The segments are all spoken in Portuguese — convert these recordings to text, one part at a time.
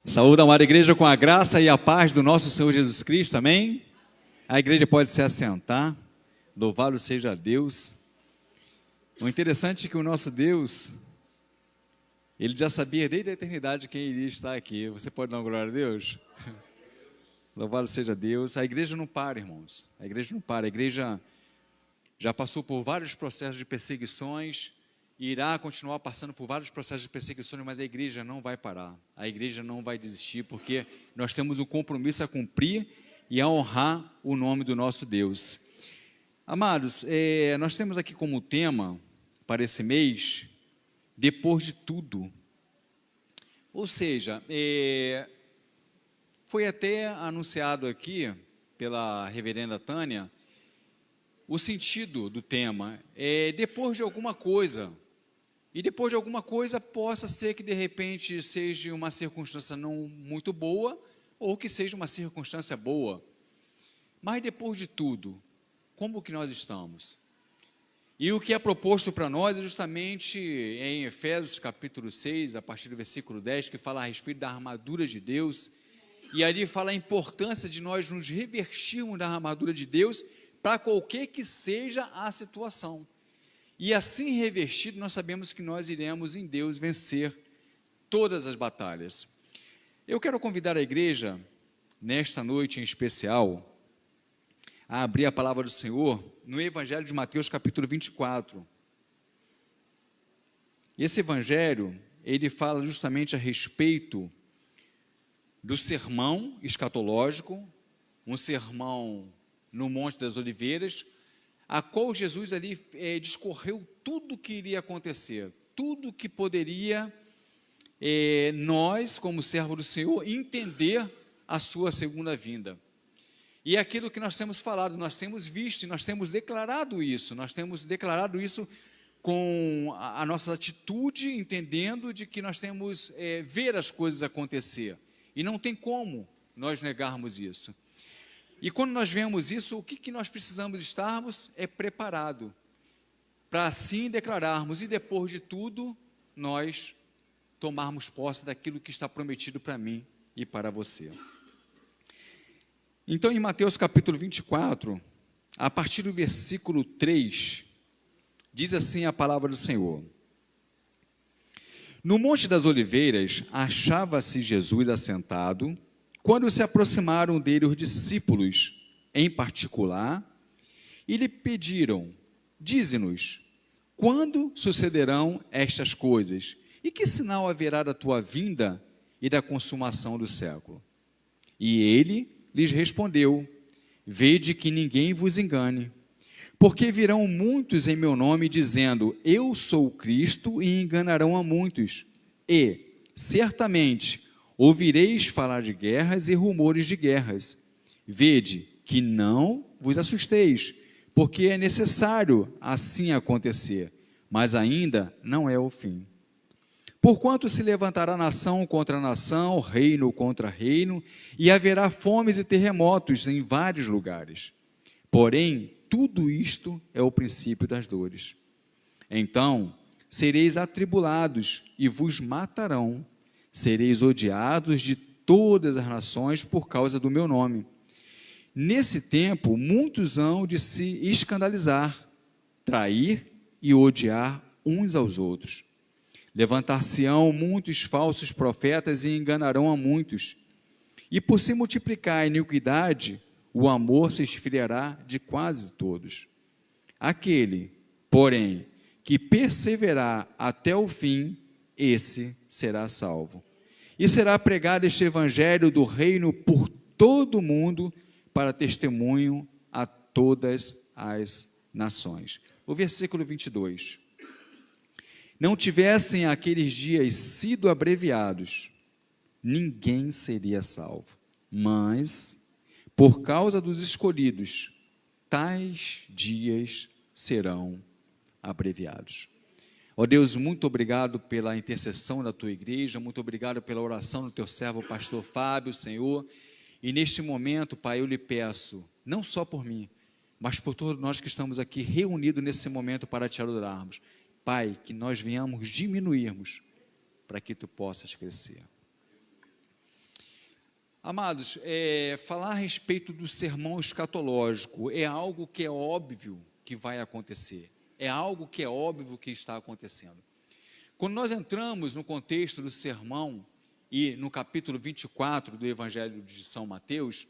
Saúde, amada igreja, com a graça e a paz do nosso Senhor Jesus Cristo, amém? A igreja pode se assentar, louvado seja Deus. O interessante é que o nosso Deus, Ele já sabia desde a eternidade quem iria estar aqui. Você pode dar uma glória a Deus? Louvado seja Deus. A igreja não para, irmãos, a igreja não para, a igreja já passou por vários processos de perseguições, e irá continuar passando por vários processos de perseguições, mas a igreja não vai parar, a igreja não vai desistir, porque nós temos um compromisso a cumprir e a honrar o nome do nosso Deus. Amados, nós temos aqui como tema, para esse mês, depois de tudo. Ou seja, foi até anunciado aqui, pela reverenda Tânia, o sentido do tema é depois de alguma coisa. E depois de alguma coisa, possa ser que de repente seja uma circunstância não muito boa, ou que seja uma circunstância boa. Mas depois de tudo, como que nós estamos? E o que é proposto para nós é justamente em Efésios capítulo 6, a partir do versículo 10, que fala a respeito da armadura de Deus, e ali fala a importância de nós nos revestirmos da armadura de Deus, para qualquer que seja a situação. E assim revestido, nós sabemos que nós iremos em Deus vencer todas as batalhas. Eu quero convidar a igreja, nesta noite em especial, a abrir a palavra do Senhor no Evangelho de Mateus capítulo 24. Esse Evangelho, ele fala justamente a respeito do sermão escatológico, um sermão no Monte das Oliveiras, a qual Jesus ali discorreu tudo o que iria acontecer, tudo que poderia nós, como servo do Senhor, entender a sua segunda vinda. E é aquilo que nós temos falado, nós temos visto e nós temos declarado isso com a nossa atitude, entendendo de que nós temos ver as coisas acontecer, e não tem como nós negarmos isso. E quando nós vemos isso, o que nós precisamos estarmos preparado para assim declararmos, e depois de tudo, nós tomarmos posse daquilo que está prometido para mim e para você. Então, em Mateus capítulo 24, a partir do versículo 3, diz assim a palavra do Senhor: No Monte das Oliveiras, achava-se Jesus assentado, quando se aproximaram dele os discípulos, em particular, e lhe pediram: Dize-nos, quando sucederão estas coisas? E que sinal haverá da tua vinda e da consumação do século? E ele lhes respondeu: Vede que ninguém vos engane, porque virão muitos em meu nome, dizendo: Eu sou o Cristo, e enganarão a muitos. E, certamente, ouvireis falar de guerras e rumores de guerras. Vede que não vos assusteis, porque é necessário assim acontecer, mas ainda não é o fim. Porquanto se levantará nação contra nação, reino contra reino, e haverá fomes e terremotos em vários lugares. Porém, tudo isto é o princípio das dores. Então, sereis atribulados e vos matarão, sereis odiados de todas as nações por causa do meu nome. Nesse tempo, muitos hão de se escandalizar, trair e odiar uns aos outros. Levantar-se-ão muitos falsos profetas e enganarão a muitos. E por se multiplicar a iniquidade, o amor se esfriará de quase todos. Aquele, porém, que perseverar até o fim, esse será salvo. E será pregado este evangelho do reino por todo o mundo, para testemunho a todas as nações. O versículo 22. Não tivessem aqueles dias sido abreviados, ninguém seria salvo. Mas, por causa dos escolhidos, tais dias serão abreviados. Ó Deus, muito obrigado pela intercessão da tua igreja, muito obrigado pela oração do teu servo, pastor Fábio, Senhor. E neste momento, Pai, eu lhe peço, não só por mim, mas por todos nós que estamos aqui reunidos nesse momento para te adorarmos. Pai, que nós venhamos diminuirmos, para que tu possas crescer. Amados, falar a respeito do sermão escatológico é algo que é óbvio que vai acontecer, é algo que é óbvio que está acontecendo. Quando nós entramos no contexto do sermão e no capítulo 24 do Evangelho de São Mateus,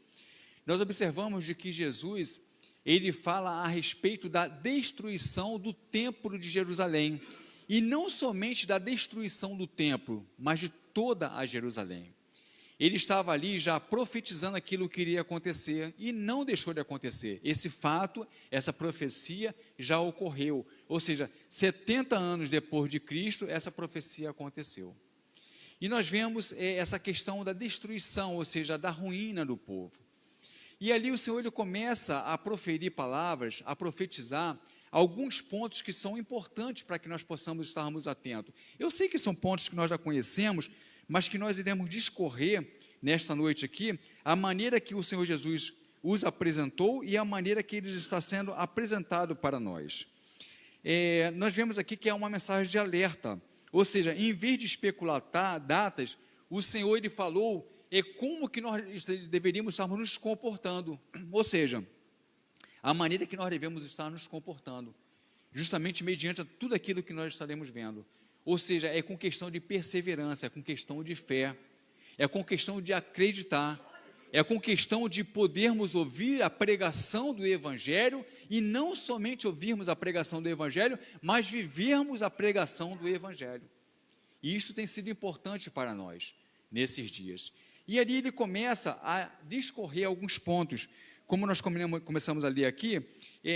nós observamos de que Jesus, ele fala a respeito da destruição do templo de Jerusalém, e não somente da destruição do templo, mas de toda a Jerusalém. Ele estava ali já profetizando aquilo que iria acontecer e não deixou de acontecer. Esse fato, essa profecia já ocorreu. Ou seja, 70 anos depois de Cristo, essa profecia aconteceu. E nós vemos essa questão da destruição, ou seja, da ruína do povo. E ali o Senhor ele começa a proferir palavras, a profetizar alguns pontos que são importantes para que nós possamos estarmos atentos. Eu sei que são pontos que nós já conhecemos, mas que nós iremos discorrer nesta noite aqui, a maneira que o Senhor Jesus os apresentou e a maneira que ele está sendo apresentado para nós. Nós vemos aqui que é uma mensagem de alerta, ou seja, em vez de especular datas, o Senhor ele falou como que nós deveríamos estar nos comportando, ou seja, a maneira que nós devemos estar nos comportando, justamente mediante tudo aquilo que nós estaremos vendo. Ou seja, é com questão de perseverança, é com questão de fé, é com questão de acreditar, é com questão de podermos ouvir a pregação do Evangelho e não somente ouvirmos a pregação do Evangelho, mas vivermos a pregação do Evangelho. E isso tem sido importante para nós nesses dias. E ali ele começa a discorrer alguns pontos, como nós começamos a ler aqui,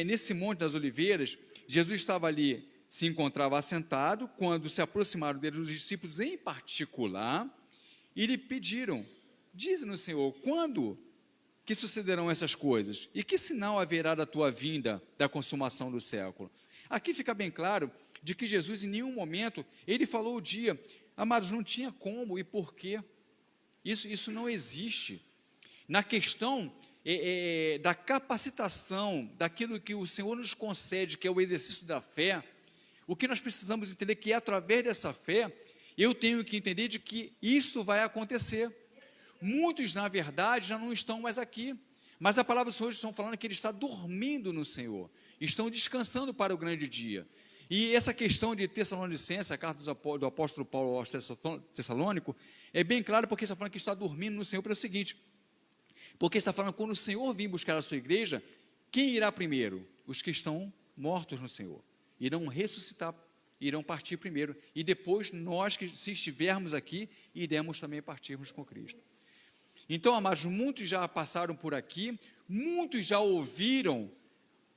nesse Monte das Oliveiras, Jesus estava ali, se encontrava assentado, quando se aproximaram dele os discípulos em particular, e lhe pediram, dize-nos, Senhor, quando que sucederão essas coisas? E que sinal haverá da tua vinda, da consumação do século? Aqui fica bem claro de que Jesus, em nenhum momento, ele falou o dia. Amados, não tinha como e porquê. Isso não existe. Na questão da capacitação, daquilo que o Senhor nos concede, que é o exercício da fé, o que nós precisamos entender que através dessa fé, eu tenho que entender de que isto vai acontecer. Muitos, na verdade, já não estão mais aqui, mas a palavra do Senhor estão falando que ele está dormindo no Senhor, estão descansando para o grande dia. E essa questão de Tessalonicenses, a carta do apóstolo Paulo aos Tessalônicos, é bem claro porque está falando que está dormindo no Senhor pelo seguinte, porque está falando quando o Senhor vir buscar a sua igreja, quem irá primeiro? Os que estão mortos no Senhor. Irão ressuscitar, irão partir primeiro, e depois nós que se estivermos aqui, iremos também partirmos com Cristo. Então, amados, muitos já passaram por aqui, muitos já ouviram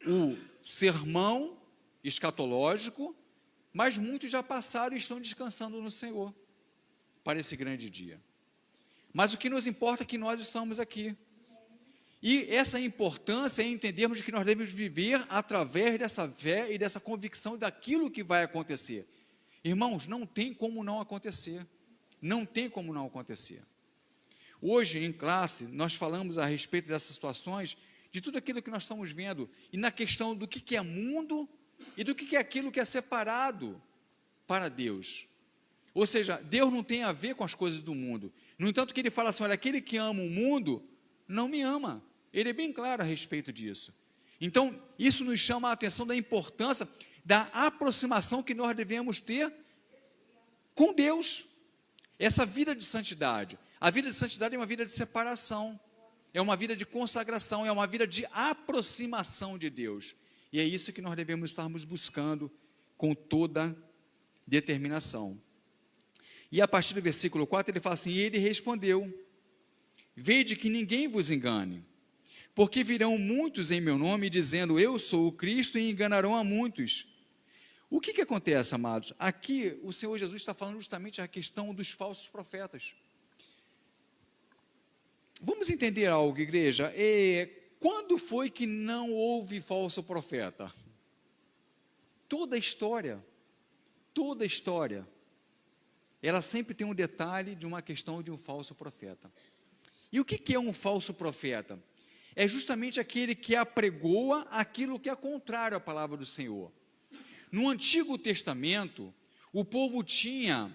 o sermão escatológico, mas muitos já passaram e estão descansando no Senhor, para esse grande dia. Mas o que nos importa é que nós estamos aqui. E essa importância é entendermos que nós devemos viver através dessa fé e dessa convicção daquilo que vai acontecer. Irmãos, não tem como não acontecer. Não tem como não acontecer. Hoje, em classe, nós falamos a respeito dessas situações, de tudo aquilo que nós estamos vendo, e na questão do que é mundo e do que é aquilo que é separado para Deus. Ou seja, Deus não tem a ver com as coisas do mundo. No entanto, que ele fala assim, olha, aquele que ama o mundo, não me ama. Ele é bem claro a respeito disso. Então, isso nos chama a atenção da importância da aproximação que nós devemos ter com Deus. Essa vida de santidade. A vida de santidade é uma vida de separação, é uma vida de consagração, é uma vida de aproximação de Deus. E é isso que nós devemos estarmos buscando com toda determinação. E a partir do versículo 4 ele fala assim, e ele respondeu, vede que ninguém vos engane, porque virão muitos em meu nome dizendo, eu sou o Cristo, e enganarão a muitos. O que acontece, amados? Aqui o Senhor Jesus está falando justamente a questão dos falsos profetas. Vamos entender algo, igreja? Quando foi que não houve falso profeta? Toda a história, ela sempre tem um detalhe de uma questão de um falso profeta. E o que é um falso profeta? É justamente aquele que apregoa aquilo que é contrário à palavra do Senhor. No Antigo Testamento, o povo tinha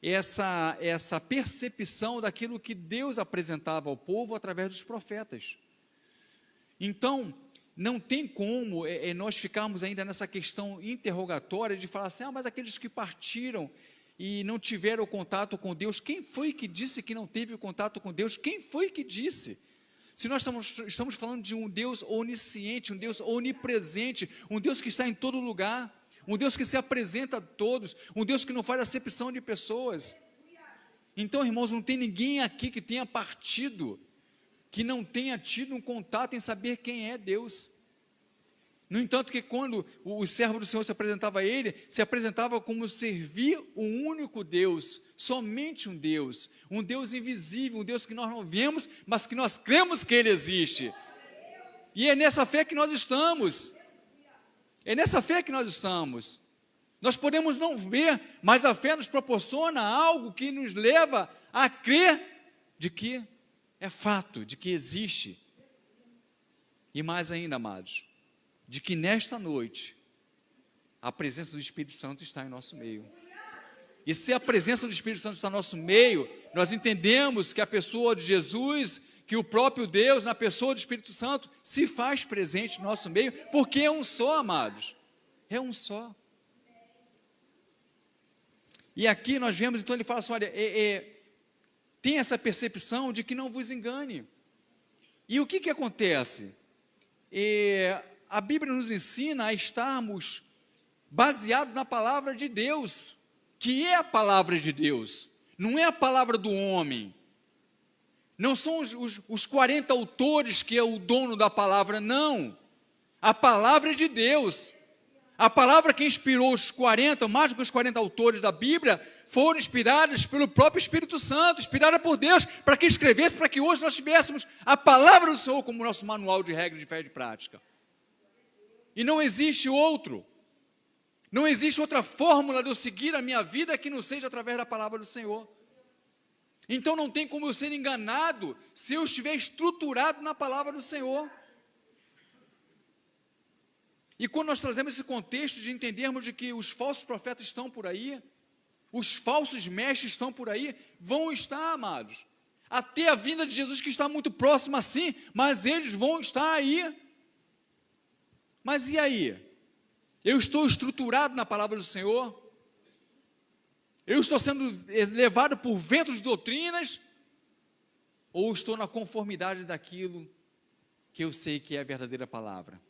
essa percepção daquilo que Deus apresentava ao povo através dos profetas. Então, não tem como nós ficarmos ainda nessa questão interrogatória de falar assim, mas aqueles que partiram e não tiveram contato com Deus, quem foi que disse que não teve contato com Deus? Quem foi que disse? Se nós estamos falando de um Deus onisciente, um Deus onipresente, um Deus que está em todo lugar, um Deus que se apresenta a todos, um Deus que não faz acepção de pessoas. Então, irmãos, não tem ninguém aqui que tenha partido, que não tenha tido um contato em saber quem é Deus. No entanto, que quando o servo do Senhor se apresentava a ele, se apresentava como servir um único Deus, somente um Deus invisível, um Deus que nós não vemos, mas que nós cremos que Ele existe. E é nessa fé que nós estamos. É nessa fé que nós estamos. Nós podemos não ver, mas a fé nos proporciona algo que nos leva a crer de que é fato, de que existe. E mais ainda, amados, de que nesta noite a presença do Espírito Santo está em nosso meio. E se a presença do Espírito Santo está em nosso meio, nós entendemos que a pessoa de Jesus, que o próprio Deus, na pessoa do Espírito Santo, se faz presente no nosso meio, porque é um só, amados. É um só. E aqui nós vemos, então ele fala assim, olha, tem essa percepção de que não vos engane. E o que acontece? A Bíblia nos ensina a estarmos baseados na palavra de Deus, que é a palavra de Deus, não é a palavra do homem. Não são os 40 autores que é o dono da palavra, não. A palavra é de Deus. A palavra que inspirou os 40, mais do que os 40 autores da Bíblia, foram inspiradas pelo próprio Espírito Santo, inspirada por Deus, para que escrevesse, para que hoje nós tivéssemos a palavra do Senhor como nosso manual de regras de fé e de prática. E não existe outro. Não existe outra fórmula de eu seguir a minha vida que não seja através da palavra do Senhor. Então não tem como eu ser enganado se eu estiver estruturado na palavra do Senhor. E quando nós trazemos esse contexto de entendermos de que os falsos profetas estão por aí, os falsos mestres estão por aí, vão estar, amados, até a vinda de Jesus, que está muito próxima, sim, mas eles vão estar aí. Mas e aí? Eu estou estruturado na palavra do Senhor? Eu estou sendo levado por ventos de doutrinas? Ou estou na conformidade daquilo que eu sei que é a verdadeira palavra?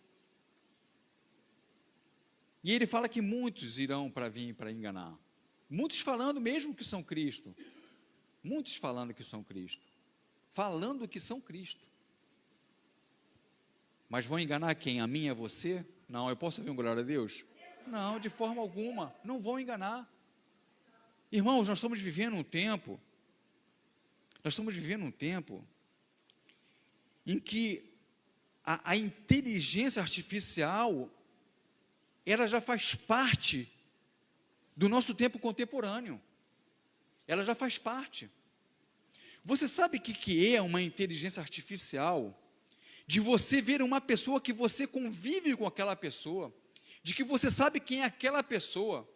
E ele fala que muitos irão para vir para enganar. Muitos falando mesmo que são Cristo. Muitos falando que são Cristo. Falando que são Cristo. Mas vão enganar quem? A mim e a você? Não, eu posso ouvir um glória a Deus? Não, de forma alguma, não vão enganar. Irmãos, nós estamos vivendo um tempo em que a inteligência artificial, ela já faz parte do nosso tempo contemporâneo. Ela já faz parte. Você sabe o que é uma inteligência artificial? De você ver uma pessoa que você convive com aquela pessoa, de que você sabe quem é aquela pessoa,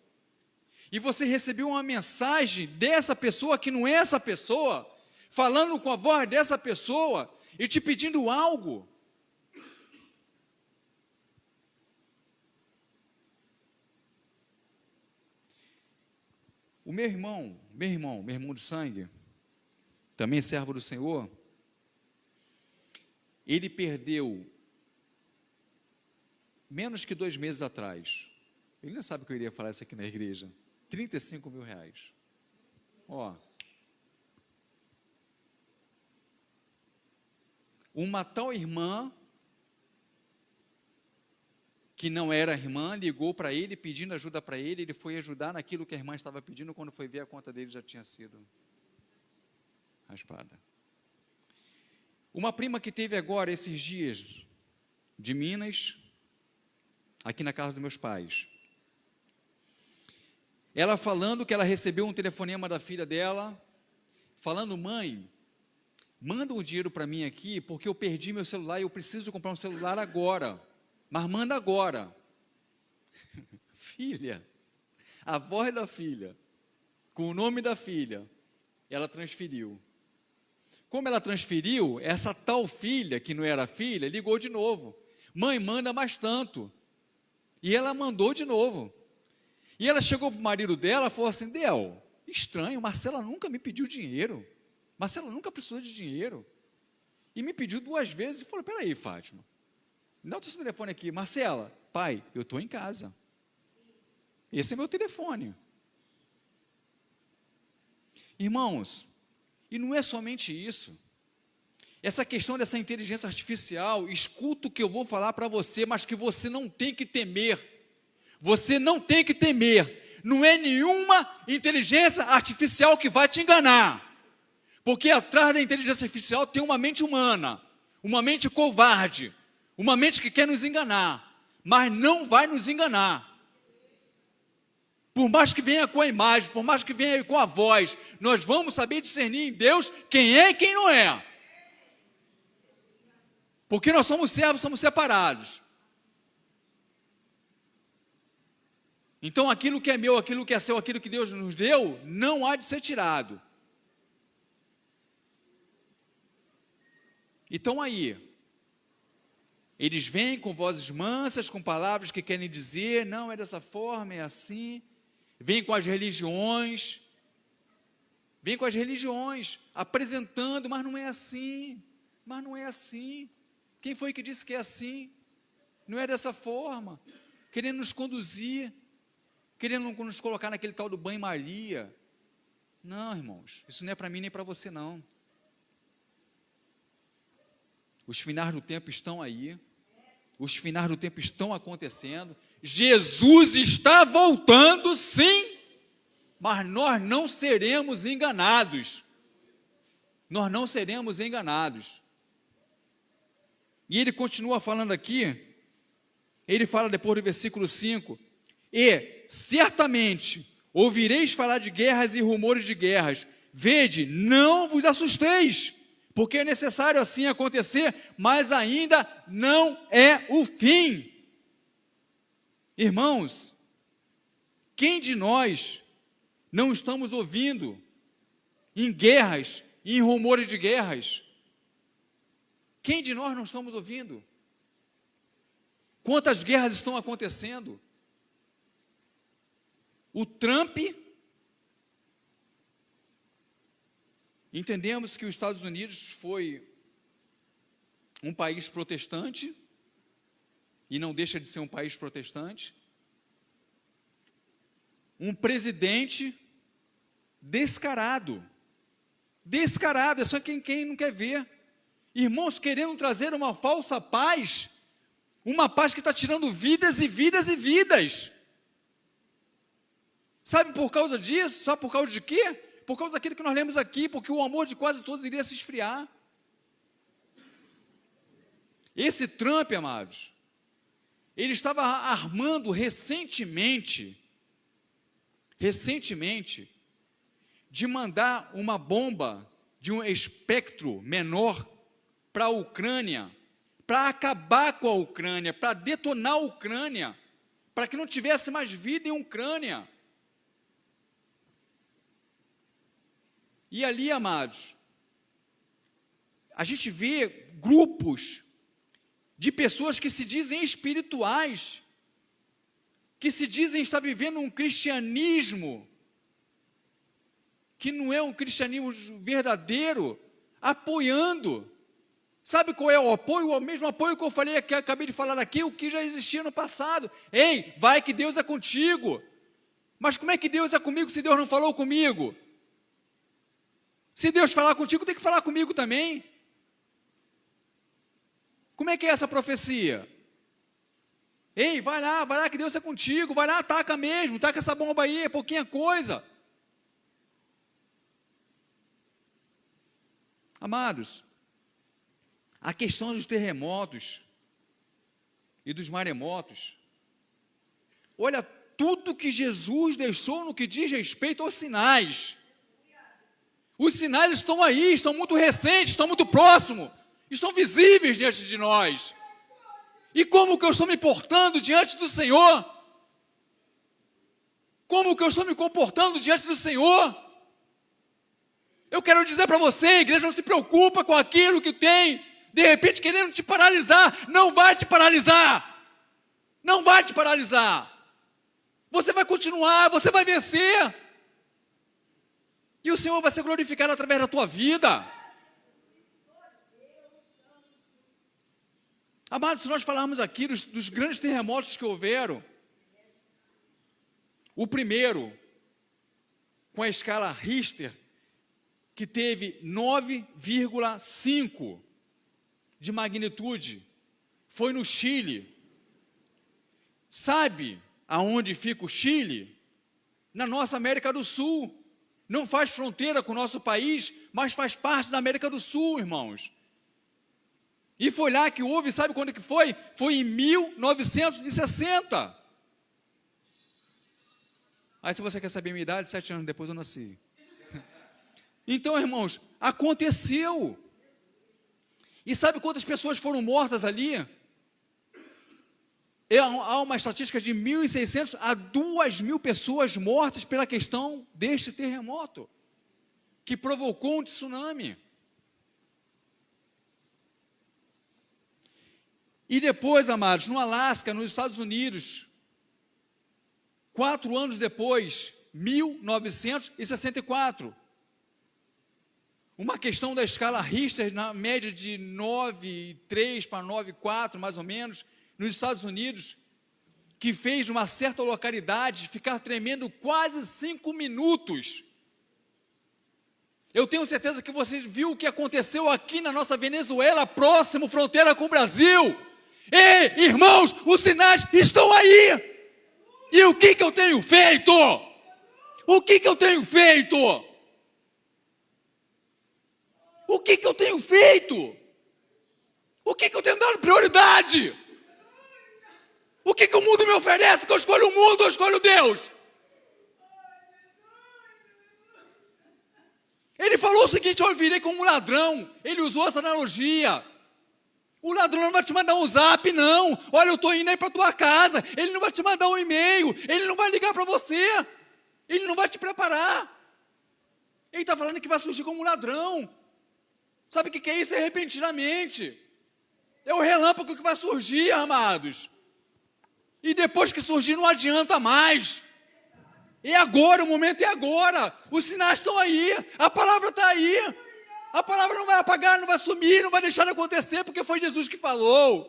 e você recebeu uma mensagem dessa pessoa que não é essa pessoa, falando com a voz dessa pessoa, e te pedindo algo. O meu irmão de sangue, também servo do Senhor, ele perdeu, menos que 2 meses atrás, ele não sabe que eu iria falar isso aqui na igreja, 35 mil reais. Uma tal irmã, que não era irmã, ligou para ele pedindo ajuda para ele, ele foi ajudar naquilo que a irmã estava pedindo, quando foi ver a conta dele já tinha sido raspada. Uma prima que teve agora esses dias, de Minas, aqui na casa dos meus pais, ela falando que ela recebeu um telefonema da filha dela, falando: mãe, manda um dinheiro para mim aqui, porque eu perdi meu celular e eu preciso comprar um celular agora, mas manda agora. Filha, a voz da filha, com o nome da filha, ela transferiu. Como ela transferiu, essa tal filha, que não era filha, ligou de novo. Mãe, manda mais tanto. E ela mandou de novo. E ela chegou para o marido dela e falou assim: Del, estranho, Marcela nunca me pediu dinheiro. Marcela nunca precisou de dinheiro. E me pediu 2 vezes e falou: peraí, Fátima, me dá o teu telefone aqui. Marcela, pai, eu estou em casa. Esse é meu telefone. Irmãos, e não é somente isso. Essa questão dessa inteligência artificial, escuta o que eu vou falar para você, mas que você não tem que temer. Você não tem que temer. Não é nenhuma inteligência artificial que vai te enganar. Porque atrás da inteligência artificial tem uma mente humana, uma mente covarde, uma mente que quer nos enganar, mas não vai nos enganar. Por mais que venha com a imagem, por mais que venha com a voz, nós vamos saber discernir em Deus quem é e quem não é. Porque nós somos servos, somos separados. Então aquilo que é meu, aquilo que é seu, aquilo que Deus nos deu, não há de ser tirado. Então aí, eles vêm com vozes mansas, com palavras que querem dizer, não, é dessa forma, é assim. Vêm com as religiões, apresentando, mas não é assim, Quem foi que disse que é assim? Não é dessa forma, querendo nos conduzir, querendo nos colocar naquele tal do banho-maria. Não, irmãos, isso não é para mim nem para você não. Os finais do tempo estão aí, os finais do tempo estão acontecendo, Jesus está voltando, sim, mas nós não seremos enganados. Nós não seremos enganados. E ele continua falando aqui, ele fala depois do versículo 5, e certamente ouvireis falar de guerras e rumores de guerras, vede, não vos assusteis, porque é necessário assim acontecer, mas ainda não é o fim. Irmãos, quem de nós não estamos ouvindo em guerras, em rumores de guerras? Quem de nós não estamos ouvindo? Quantas guerras estão acontecendo? O Trump, entendemos que os Estados Unidos foi um país protestante, e não deixa de ser um país protestante, um presidente descarado, é só quem não quer ver, irmãos, querendo trazer uma falsa paz, uma paz que está tirando vidas e vidas e vidas, sabe por causa disso? Sabe por causa de quê? Por causa daquilo que nós lemos aqui, porque o amor de quase todos iria se esfriar. Esse Trump, amados, ele estava armando recentemente, de mandar uma bomba de um espectro menor para a Ucrânia, para acabar com a Ucrânia, para detonar a Ucrânia, para que não tivesse mais vida em Ucrânia. E ali, amados, a gente vê grupos de pessoas que se dizem espirituais, que se dizem estar vivendo um cristianismo, que não é um cristianismo verdadeiro, apoiando. Sabe qual é o apoio? O mesmo apoio que eu falei, que acabei de falar aqui, o que já existia no passado. Ei, vai que Deus é contigo. Mas como é que Deus é comigo se Deus não falou comigo? Se Deus falar contigo, tem que falar comigo também. Como é que é essa profecia? Ei, vai lá que Deus é contigo, vai lá, ataca mesmo, taca essa bomba aí, é pouquinha coisa. Amados, a questão dos terremotos e dos maremotos, olha tudo que Jesus deixou no que diz respeito aos sinais. Os sinais estão aí, estão muito recentes, estão muito próximos, estão visíveis diante de nós. E como que eu estou me portando diante do Senhor? Como que eu estou me comportando diante do Senhor? Eu quero dizer para você, a igreja não se preocupa com aquilo que tem, de repente querendo te paralisar. Não vai te paralisar. Não vai te paralisar. Você vai continuar, você vai vencer. E o Senhor vai ser glorificado através da tua vida. Amados, se nós falarmos aqui dos grandes terremotos que houveram, o primeiro, com a escala Richter, que teve 9,5 de magnitude, foi no Chile. Sabe aonde fica o Chile? Na nossa América do Sul. Não faz fronteira com o nosso país, mas faz parte da América do Sul, irmãos. E foi lá que houve, sabe quando que foi? Foi em 1960. Aí se você quer saber a minha idade, 7 anos depois eu nasci. Então, irmãos, aconteceu. E sabe quantas pessoas foram mortas ali? Há uma estatística de 1.600 a 2.000 pessoas mortas pela questão deste terremoto, que provocou um tsunami. E depois, amados, no Alasca, nos Estados Unidos, 4 anos depois, 1964, uma questão da escala Richter, na média de 9,3 para 9,4, mais ou menos, nos Estados Unidos, que fez uma certa localidade ficar tremendo quase 5 minutos. Eu tenho certeza que você viu o que aconteceu aqui na nossa Venezuela, próximo, fronteira com o Brasil. Ei, irmãos, os sinais estão aí. E o que eu tenho feito? O que eu tenho feito? O que eu tenho feito? O que eu tenho dado prioridade? O que o mundo me oferece? Que eu escolho o mundo ou eu escolho Deus? Ele falou o seguinte: eu virei como um ladrão. Ele usou essa analogia. O ladrão não vai te mandar um zap, não. Olha, eu estou indo aí para a tua casa. Ele não vai te mandar um e-mail. Ele não vai ligar para você. Ele não vai te preparar. Ele está falando que vai surgir como um ladrão. Sabe o que é isso? É repentinamente. É o relâmpago que vai surgir, amados. E depois que surgir, não adianta mais. É agora, o momento é agora. Os sinais estão aí, a palavra está aí. A palavra não vai apagar, não vai sumir, não vai deixar de acontecer, porque foi Jesus que falou.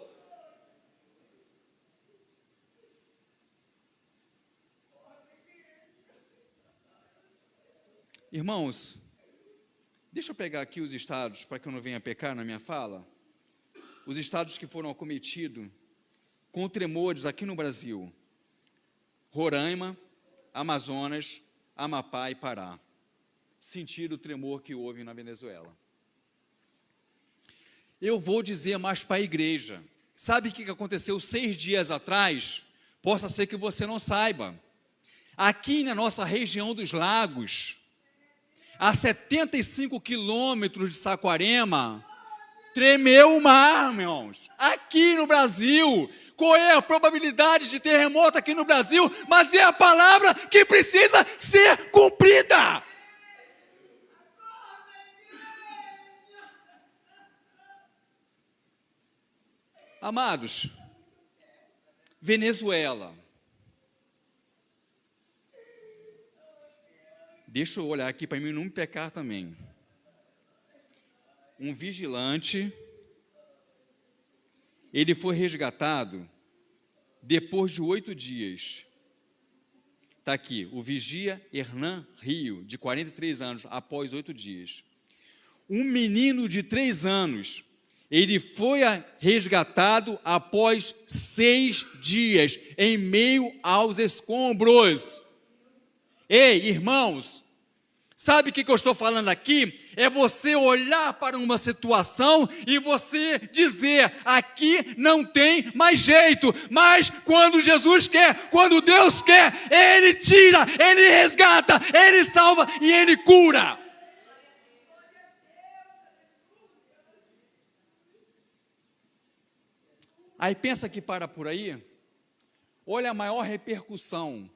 Irmãos, deixa eu pegar aqui os estados, para que eu não venha pecar na minha fala. Os estados que foram acometidos com tremores aqui no Brasil: Roraima, Amazonas, Amapá e Pará. Sentiram o tremor que houve na Venezuela. Eu vou dizer mais para a igreja. Sabe o que aconteceu 6 dias atrás? Possa ser que você não saiba. Aqui na nossa região dos lagos, a 75 quilômetros de Saquarema, tremeu o mar, irmãos. Aqui no Brasil. Qual é a probabilidade de terremoto aqui no Brasil? Mas é a palavra que precisa ser cumprida. Amados, Venezuela. Deixa eu olhar aqui para mim não me pecar também. Um vigilante, ele foi resgatado depois de 8 dias. Está aqui, o vigia Hernan Rio, de 43 anos, após 8 dias. Um menino de 3 anos, ele foi resgatado após 6 dias, em meio aos escombros. Ei, irmãos, sabe o que eu estou falando aqui? É você olhar para uma situação e você dizer: aqui não tem mais jeito. Mas quando Jesus quer, quando Deus quer, Ele tira, Ele resgata, Ele salva e Ele cura. Aí pensa que para por aí, olha a maior repercussão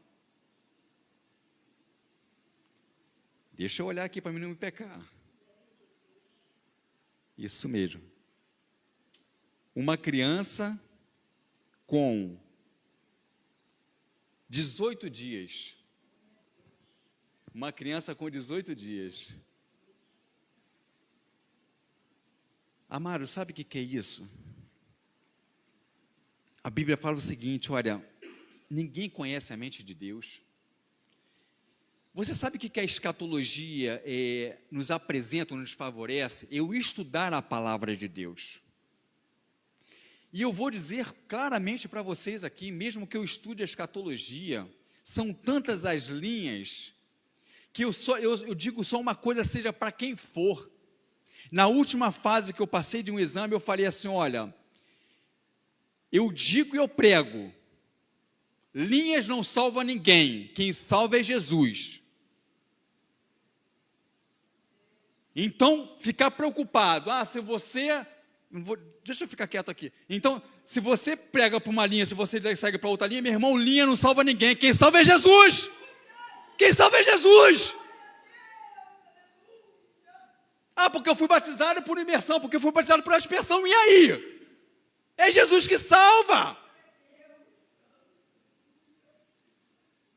Deixa eu olhar aqui para mim não me pecar. Isso mesmo. Uma criança com 18 dias. Uma criança com 18 dias. Amado, sabe o que é isso? A Bíblia fala o seguinte, olha, ninguém conhece a mente de Deus. Você sabe o que a escatologia nos apresenta, nos favorece? Eu estudar a palavra de Deus. E eu vou dizer claramente para vocês aqui, mesmo que eu estude a escatologia, são tantas as linhas, que eu digo só uma coisa, seja para quem for. Na última fase que eu passei de um exame, eu falei assim, olha, eu digo e eu prego, linhas não salvam ninguém, quem salva é Jesus. Então, ficar preocupado, se você, deixa eu ficar quieto aqui, então, se você prega para uma linha, se você segue para outra linha, meu irmão, linha não salva ninguém, quem salva é Jesus, quem salva é Jesus. Porque eu fui batizado por imersão, porque eu fui batizado por aspersão, e aí? É Jesus que salva.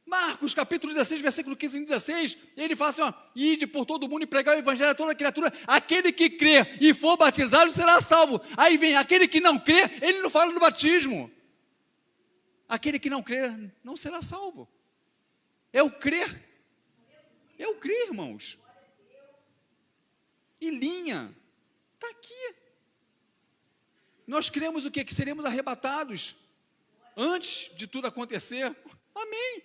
Marcos, capítulo 16, versículo 15 e 16, ele fala assim, ide por todo mundo e pregar o evangelho a toda criatura, aquele que crê e for batizado será salvo. Aí vem, aquele que não crê, ele não fala do batismo. Aquele que não crê não será salvo. É o crer. É o crer, irmãos. E linha, está aqui. Nós cremos o quê? Que seremos arrebatados antes de tudo acontecer. Amém.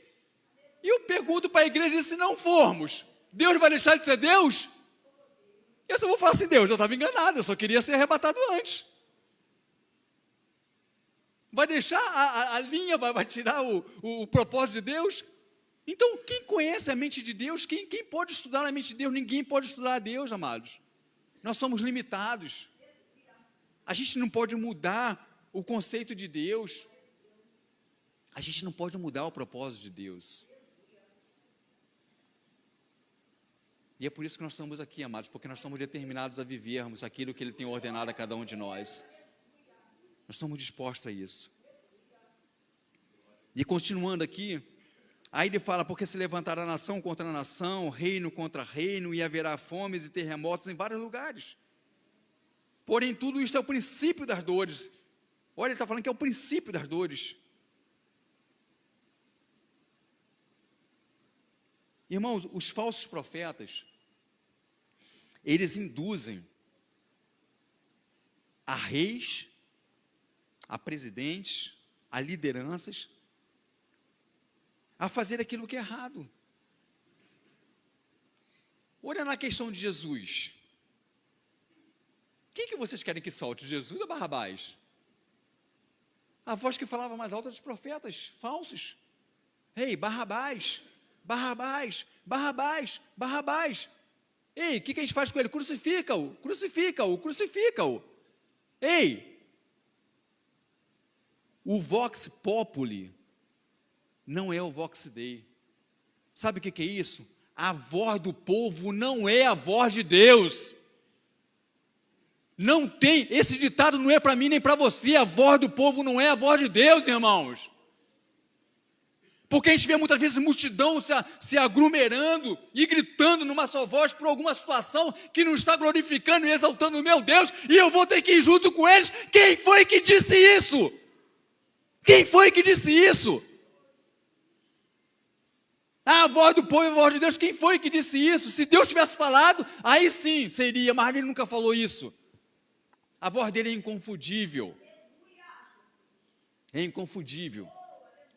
E eu pergunto para a igreja, se não formos, Deus vai deixar de ser Deus? Eu só vou falar assim, Deus, eu estava enganado, eu só queria ser arrebatado antes. Vai deixar a linha, vai tirar o propósito de Deus? Então, quem conhece a mente de Deus, quem pode estudar a mente de Deus? Ninguém pode estudar a Deus, amados. Nós somos limitados. A gente não pode mudar o conceito de Deus. A gente não pode mudar o propósito de Deus. E é por isso que nós estamos aqui, amados, porque nós somos determinados a vivermos aquilo que Ele tem ordenado a cada um de nós. Nós estamos dispostos a isso. E continuando aqui, aí ele fala, porque se levantará nação contra nação, reino contra reino, e haverá fomes e terremotos em vários lugares. Porém, tudo isto é o princípio das dores. Olha, ele está falando que é o princípio das dores. Irmãos, os falsos profetas, eles induzem a reis, a presidentes, a lideranças, a fazer aquilo que é errado. Olha na questão de Jesus. Quem que vocês querem que solte, Jesus ou Barrabás? A voz que falava mais alta dos profetas falsos. Ei, Barrabás, Barrabás, Barrabás, Barrabás. Ei, o que a gente faz com ele? Crucifica-o, crucifica-o, crucifica-o. Ei, o Vox Populi não é o Vox Dei. Sabe o que é isso? A voz do povo não é a voz de Deus. Não tem, esse ditado não é para mim nem para você, a voz do povo não é a voz de Deus, irmãos. Porque a gente vê muitas vezes multidão se aglomerando e gritando numa só voz por alguma situação que não está glorificando e exaltando o meu Deus, e eu vou ter que ir junto com eles. Quem foi que disse isso? Quem foi que disse isso? A voz do povo é a voz de Deus. Quem foi que disse isso? Se Deus tivesse falado, aí sim seria, mas ele nunca falou isso. A voz dele é inconfundível. É inconfundível.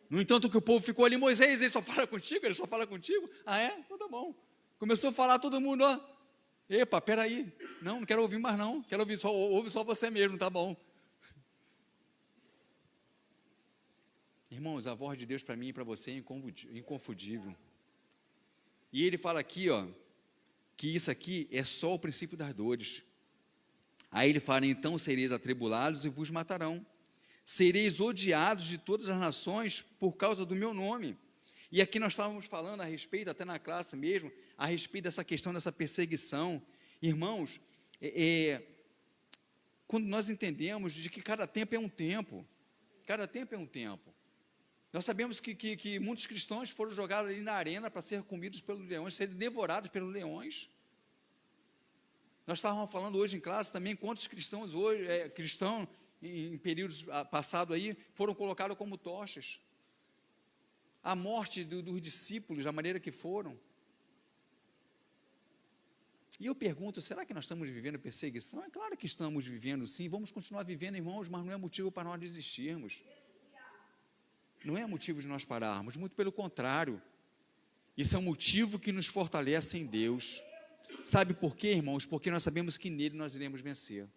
No entanto, que o povo ficou ali, Moisés, ele só fala contigo? Ele só fala contigo? Ah, é? Então tá bom. Começou a falar todo mundo, epa, peraí, não quero ouvir mais não, quero ouvir ouve só você mesmo, tá bom. Irmãos, a voz de Deus para mim e para você é inconfundível. E ele fala aqui, que isso aqui é só o princípio das dores. Aí ele fala, então sereis atribulados e vos matarão. Sereis odiados de todas as nações por causa do meu nome. E aqui nós estávamos falando a respeito, até na classe mesmo, a respeito dessa questão, dessa perseguição. Irmãos, quando nós entendemos de que cada tempo é um tempo, nós sabemos que muitos cristãos foram jogados ali na arena para ser comidos pelos leões, serem devorados pelos leões. Nós estávamos falando hoje em classe também quantos cristãos hoje, em períodos passados aí, foram colocados como tochas. A morte dos discípulos, da maneira que foram. E eu pergunto, será que nós estamos vivendo perseguição? É claro que estamos vivendo sim, vamos continuar vivendo, irmãos, mas não é motivo para nós desistirmos. Não é motivo de nós pararmos, muito pelo contrário. Isso é um motivo que nos fortalece em Deus. Sabe por quê, irmãos? Porque nós sabemos que nele nós iremos vencer.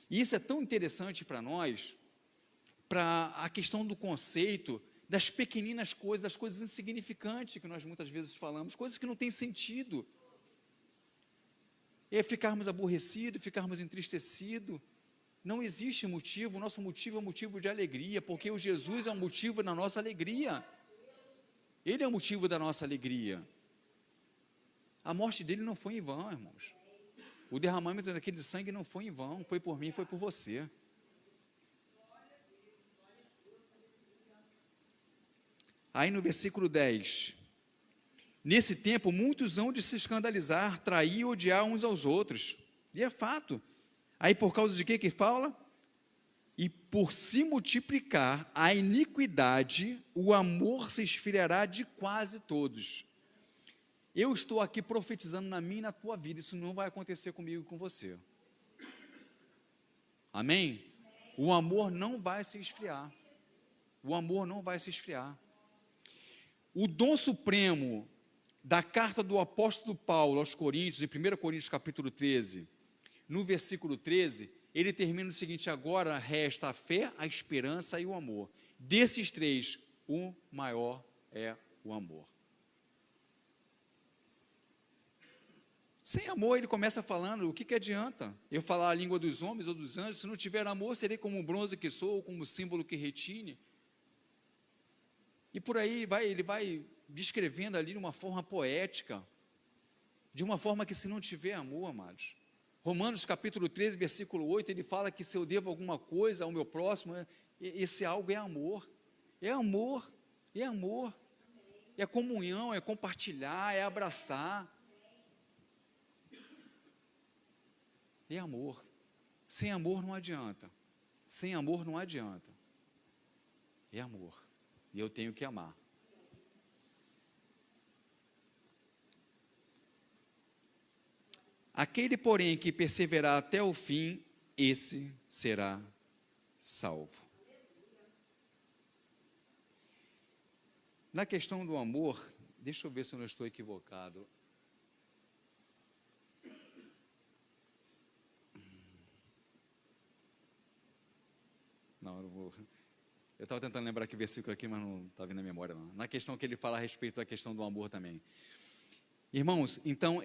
E isso é tão interessante para nós, para a questão do conceito das pequeninas coisas, das coisas insignificantes que nós muitas vezes falamos, coisas que não têm sentido. É ficarmos aborrecidos, ficarmos entristecidos. Não existe motivo, o nosso motivo é um motivo de alegria, porque o Jesus é o motivo da nossa alegria. Ele é o motivo da nossa alegria. A morte dele não foi em vão, irmãos. O derramamento daquele sangue não foi em vão, foi por mim, foi por você. Aí no versículo 10, nesse tempo muitos hão de se escandalizar, trair e odiar uns aos outros. E é fato. Aí por causa de quê que fala? E por se multiplicar a iniquidade, o amor se esfriará de quase todos. Eu estou aqui profetizando na minha e na tua vida, isso não vai acontecer comigo e com você. Amém? O amor não vai se esfriar. O amor não vai se esfriar. O dom supremo da carta do apóstolo Paulo aos Coríntios, em 1 Coríntios capítulo 13, no versículo 13, ele termina o seguinte: agora resta a fé, a esperança e o amor. Desses três, o maior é o amor. Sem amor, ele começa falando, o que adianta eu falar a língua dos homens ou dos anjos, se não tiver amor, serei como o bronze que sou, ou como o símbolo que retine. E por aí ele vai descrevendo ali de uma forma poética, de uma forma que se não tiver amor, amados. Romanos capítulo 13, versículo 8, ele fala que se eu devo alguma coisa ao meu próximo, esse algo é amor. É amor, é amor. É comunhão, é compartilhar, é abraçar. É amor. Sem amor não adianta. Sem amor não adianta. É amor. E eu tenho que amar. Aquele, porém, que perseverar até o fim, esse será salvo. Na questão do amor, deixa eu ver se eu não estou equivocado. Não, eu não vou. Eu estava tentando lembrar que versículo aqui, mas não está vindo na memória, não. Na questão que ele fala a respeito da questão do amor também. Irmãos, então,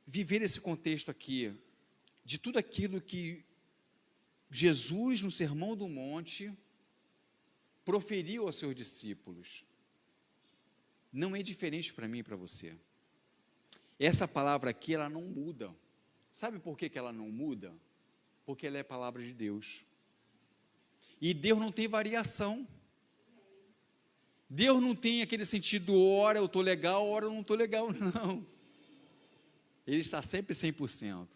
viver esse contexto aqui, de tudo aquilo que Jesus, no Sermão do Monte, proferiu aos seus discípulos, não é diferente para mim e para você. Essa palavra aqui, ela não muda. Sabe por que ela não muda? Porque ela é a palavra de Deus. E Deus não tem variação. Deus não tem aquele sentido, ora eu estou legal, ora eu não estou legal, não. Ele está sempre 100%.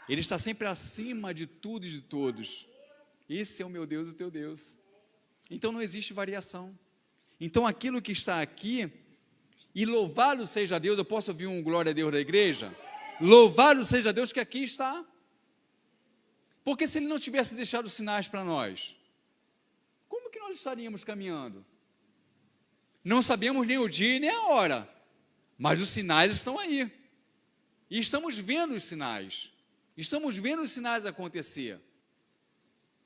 Ele está sempre acima de tudo e de todos. Esse é o meu Deus e o teu Deus. Então não existe variação. Então aquilo que está aqui, e louvado seja Deus, eu posso ouvir um glória a Deus da igreja? Louvado seja Deus que aqui está. Porque se Ele não tivesse deixado sinais para nós, como que nós estaríamos caminhando? Não sabemos nem o dia nem a hora, mas os sinais estão aí. E estamos vendo os sinais. Estamos vendo os sinais acontecer.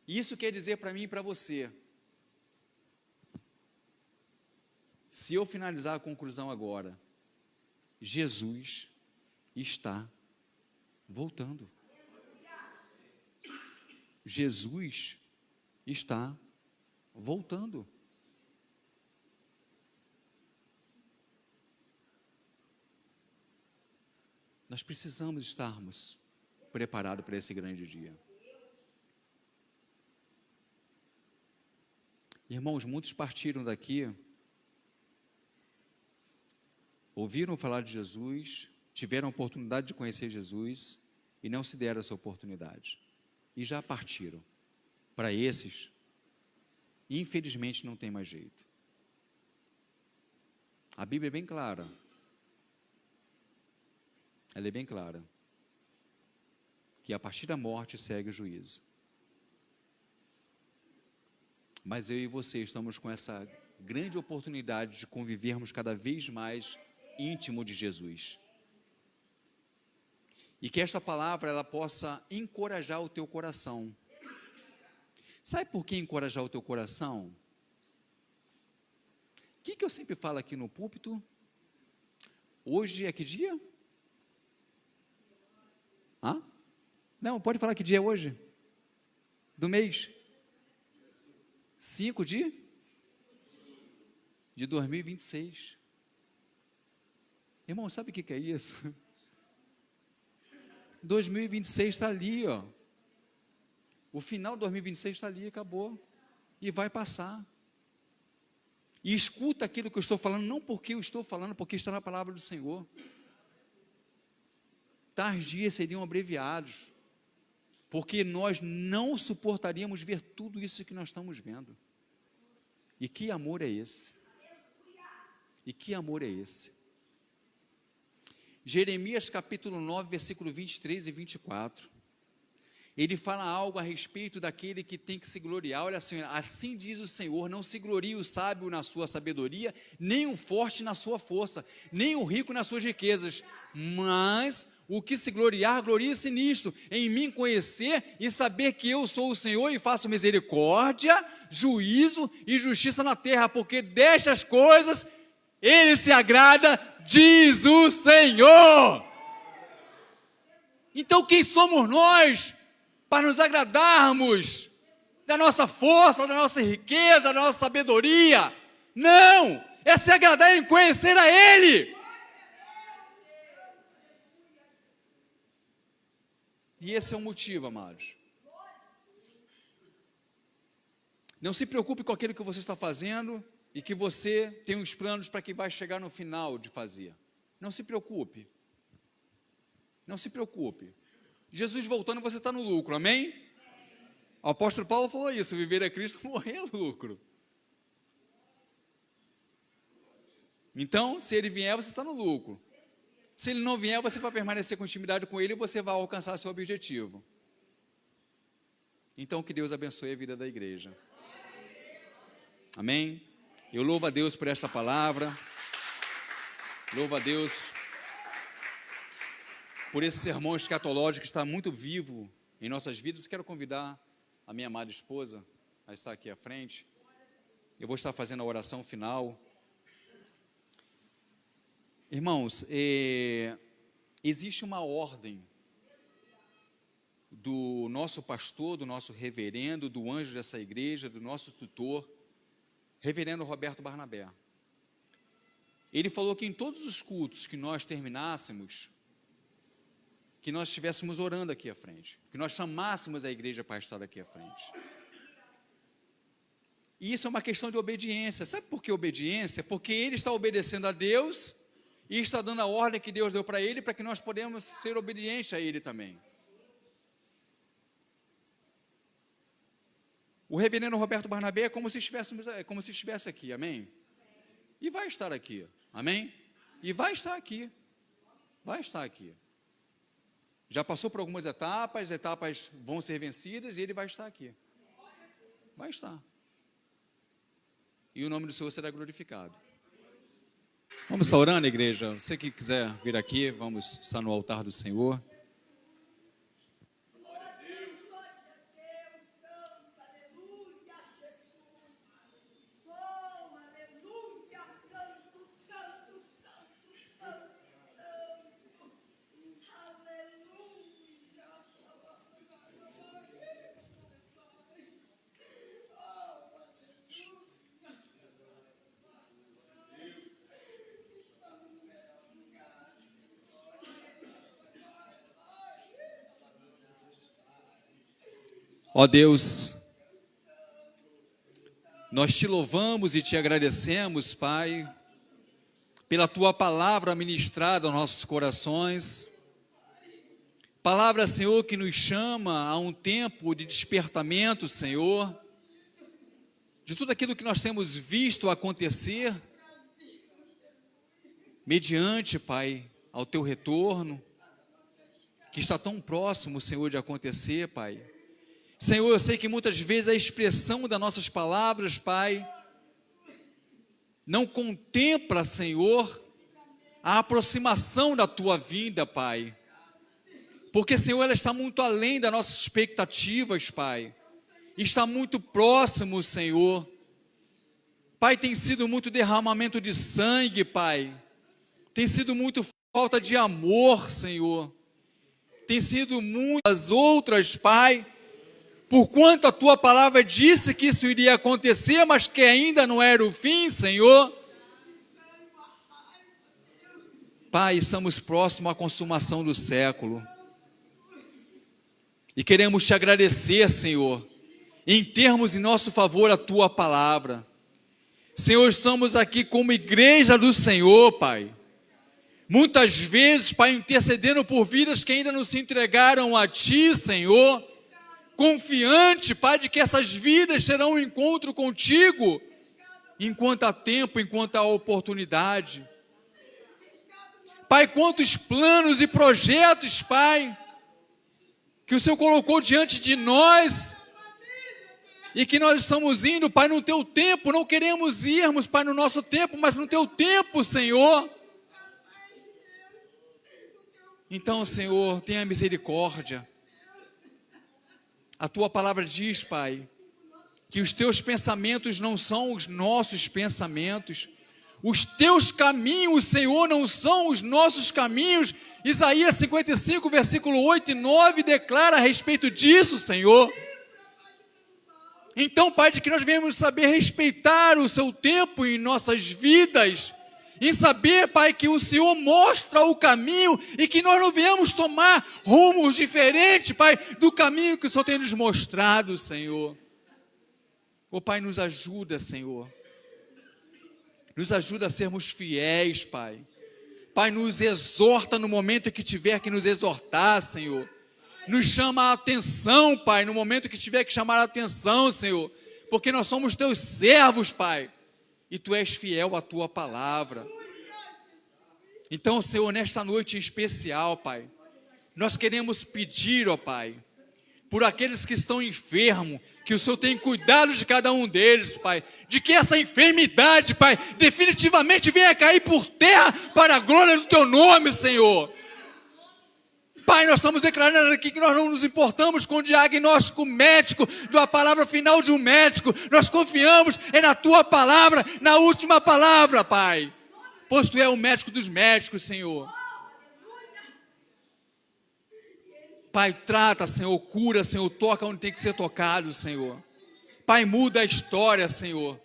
Isso quer dizer para mim e para você, se eu finalizar a conclusão agora, Jesus está voltando. Jesus está voltando. Nós precisamos estarmos preparados para esse grande dia. Irmãos, muitos partiram daqui, ouviram falar de Jesus, tiveram a oportunidade de conhecer Jesus e não se deram essa oportunidade. E já partiram. Para esses, infelizmente, não tem mais jeito. A Bíblia é bem clara. Ela é bem clara. Que a partir da morte segue o juízo. Mas eu e você estamos com essa grande oportunidade de convivermos cada vez mais íntimo de Jesus. E que esta palavra ela possa encorajar o teu coração. Sabe por que encorajar o teu coração? O que eu sempre falo aqui no púlpito? Hoje é que dia? Hã? Não, pode falar que dia é hoje? Do mês? 5 de 2026. Irmão, sabe o que é isso? 2026 está ali, ó. O final de 2026 está ali, acabou. E vai passar. E escuta aquilo que eu estou falando, não porque eu estou falando, porque está na palavra do Senhor. Tais dias seriam abreviados, porque nós não suportaríamos ver tudo isso que nós estamos vendo. E que amor é esse? E que amor é esse? Jeremias capítulo 9, versículo 23 e 24. Ele fala algo a respeito daquele que tem que se gloriar. Olha assim, assim diz o Senhor, não se glorie o sábio na sua sabedoria, nem o forte na sua força, nem o rico nas suas riquezas, mas o que se gloriar, glorie-se nisto, em mim conhecer e saber que eu sou o Senhor e faço misericórdia, juízo e justiça na terra, porque destas coisas Ele se agrada, diz o Senhor. Então quem somos nós para nos agradarmos da nossa força, da nossa riqueza, da nossa sabedoria? Não, é se agradar em conhecer a Ele. E esse é o motivo, amados. Não se preocupe com aquilo que você está fazendo e que você tem uns planos para que vai chegar no final de fazer. Não se preocupe. Não se preocupe. Jesus voltando, você está no lucro, amém? O apóstolo Paulo falou isso, viver é Cristo, morrer é lucro. Então, se Ele vier, você está no lucro. Se Ele não vier, você vai permanecer com intimidade com Ele e você vai alcançar seu objetivo. Então, que Deus abençoe a vida da igreja. Amém? Eu louvo a Deus por esta palavra. Louvo a Deus por esse sermão escatológico que está muito vivo em nossas vidas. Quero convidar a minha amada esposa a estar aqui à frente. Eu vou estar fazendo a oração final. Irmãos, existe uma ordem do nosso pastor, do nosso reverendo, do anjo dessa igreja, do nosso tutor, reverendo Roberto Barnabé. Ele falou que em todos os cultos que nós terminássemos, que nós estivéssemos orando aqui à frente, que nós chamássemos a igreja para estar aqui à frente. E isso é uma questão de obediência. Sabe por que obediência? Porque ele está obedecendo a Deus e está dando a ordem que Deus deu para ele, para que nós podemos ser obedientes a ele também. O reverendo Roberto Barnabé é como se estivesse aqui, amém? E vai estar aqui, amém? E vai estar aqui, Já passou por algumas etapas, as etapas vão ser vencidas e ele vai estar aqui. Vai estar. E o nome do Senhor será glorificado. Vamos estar orando, igreja. Você que quiser vir aqui, vamos estar no altar do Senhor. Ó Deus, nós te louvamos e te agradecemos, Pai, pela tua palavra ministrada aos nossos corações. Palavra, Senhor, que nos chama a um tempo de despertamento, Senhor, de tudo aquilo que nós temos visto acontecer, mediante, Pai, ao teu retorno, que está tão próximo, Senhor, de acontecer, Pai. Senhor, eu sei que muitas vezes a expressão das nossas palavras, Pai, não contempla, Senhor, a aproximação da tua vinda, Pai. Porque, Senhor, ela está muito além das nossas expectativas, Pai. Está muito próximo, Senhor. Pai, tem sido muito derramamento de sangue, Pai. Tem sido muito falta de amor, Senhor. Tem sido muitas outras, Pai, porquanto a tua palavra disse que isso iria acontecer, mas que ainda não era o fim, Senhor. Pai, estamos próximos à consumação do século. E queremos te agradecer, Senhor, em termos em nosso favor a tua palavra. Senhor, estamos aqui como igreja do Senhor, Pai. Muitas vezes, Pai, intercedendo por vidas que ainda não se entregaram a ti, Senhor. Confiante, Pai, de que essas vidas terão um encontro contigo, enquanto há tempo, enquanto há oportunidade. Pai, quantos planos e projetos, Pai, que o Senhor colocou diante de nós, e que nós estamos indo, Pai, no teu tempo. Não queremos irmos, Pai, no nosso tempo, mas no teu tempo, Senhor. Então, Senhor, tenha misericórdia. A tua palavra diz, Pai, que os teus pensamentos não são os nossos pensamentos. Os teus caminhos, Senhor, não são os nossos caminhos. Isaías 55, versículo 8 e 9 declara a respeito disso, Senhor. Então, Pai, de que nós devemos saber respeitar o seu tempo em nossas vidas, em saber, Pai, que o Senhor mostra o caminho e que nós não viemos tomar rumos diferentes, Pai, do caminho que o Senhor tem nos mostrado, Senhor. Ô Pai, nos ajuda, Senhor. Nos ajuda a sermos fiéis, Pai. Pai, nos exorta no momento que tiver que nos exortar, Senhor. Nos chama a atenção, Pai, no momento que tiver que chamar a atenção, Senhor. Porque nós somos teus servos, Pai. E tu és fiel à tua palavra. Então, Senhor, nesta noite em especial, Pai, nós queremos pedir, ó Pai, por aqueles que estão enfermos, que o Senhor tenha cuidado de cada um deles, Pai, de que essa enfermidade, Pai, definitivamente venha cair por terra para a glória do teu nome, Senhor. Pai, nós estamos declarando aqui que nós não nos importamos com o diagnóstico médico, da palavra final de um médico. Nós confiamos na tua palavra, na última palavra, Pai. Pois tu é o médico dos médicos, Senhor. Pai, trata, Senhor, cura, Senhor, toca onde tem que ser tocado, Senhor. Pai, muda a história, Senhor.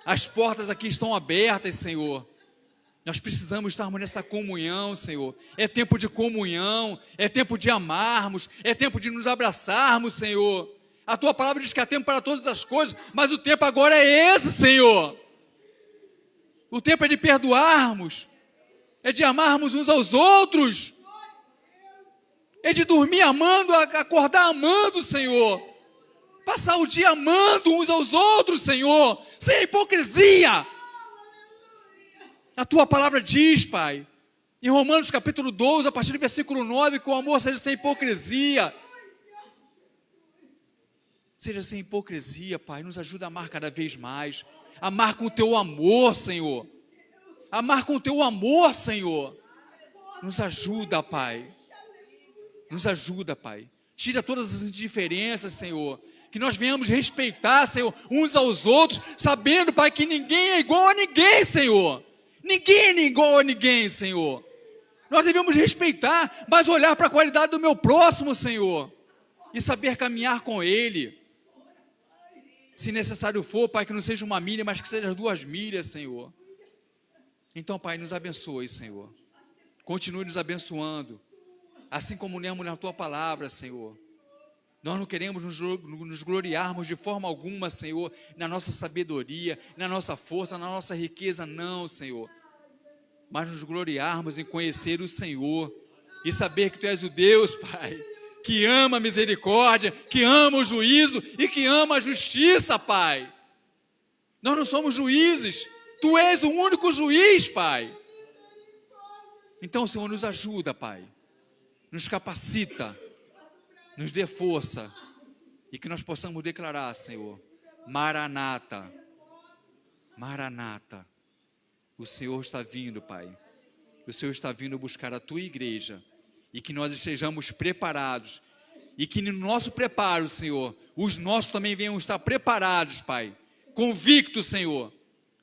As portas aqui estão abertas, Senhor. Nós precisamos estarmos nessa comunhão, Senhor. É tempo de comunhão, é tempo de amarmos, é tempo de nos abraçarmos, Senhor. A tua palavra diz que há tempo para todas as coisas, mas o tempo agora é esse, Senhor. O tempo é de perdoarmos, é de amarmos uns aos outros, é de dormir amando, acordar amando, Senhor. Passar o dia amando uns aos outros, Senhor, sem hipocrisia. A tua palavra diz, Pai, em Romanos capítulo 12, a partir do versículo 9, que o amor seja sem hipocrisia. Seja sem hipocrisia, Pai, nos ajuda a amar cada vez mais. Amar com o teu amor, Senhor. Amar com o teu amor, Senhor. Nos ajuda, Pai. Nos ajuda, Pai. Tira todas as indiferenças, Senhor. Que nós venhamos respeitar, Senhor, uns aos outros, sabendo, Pai, que ninguém é igual a ninguém, Senhor. Ninguém é igual a ninguém, Senhor. Nós devemos respeitar, mas olhar para a qualidade do meu próximo, Senhor. E saber caminhar com ele. Se necessário for, Pai, que não seja 1 milha, mas que seja 2 milhas, Senhor. Então, Pai, nos abençoe, Senhor. Continue nos abençoando. Assim como lemos na tua palavra, Senhor. Nós não queremos nos gloriarmos de forma alguma, Senhor, na nossa sabedoria, na nossa força, na nossa riqueza, não, Senhor. Mas nos gloriarmos em conhecer o Senhor e saber que Tu és o Deus, Pai, que ama a misericórdia, que ama o juízo e que ama a justiça, Pai. Nós não somos juízes, Tu és o único juiz, Pai. Então, Senhor, nos ajuda, Pai, nos capacita, nos dê força e que nós possamos declarar, Senhor, Maranata, Maranata, o Senhor está vindo, Pai, o Senhor está vindo buscar a Tua igreja e que nós estejamos preparados e que no nosso preparo, Senhor, os nossos também venham estar preparados, Pai, convictos, Senhor,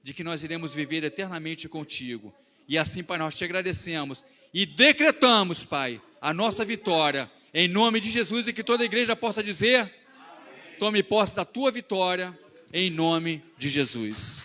de que nós iremos viver eternamente contigo. E assim, Pai, nós Te agradecemos e decretamos, Pai, a nossa vitória, em nome de Jesus, e que toda a igreja possa dizer, amém. Tome posse da Tua vitória, em nome de Jesus.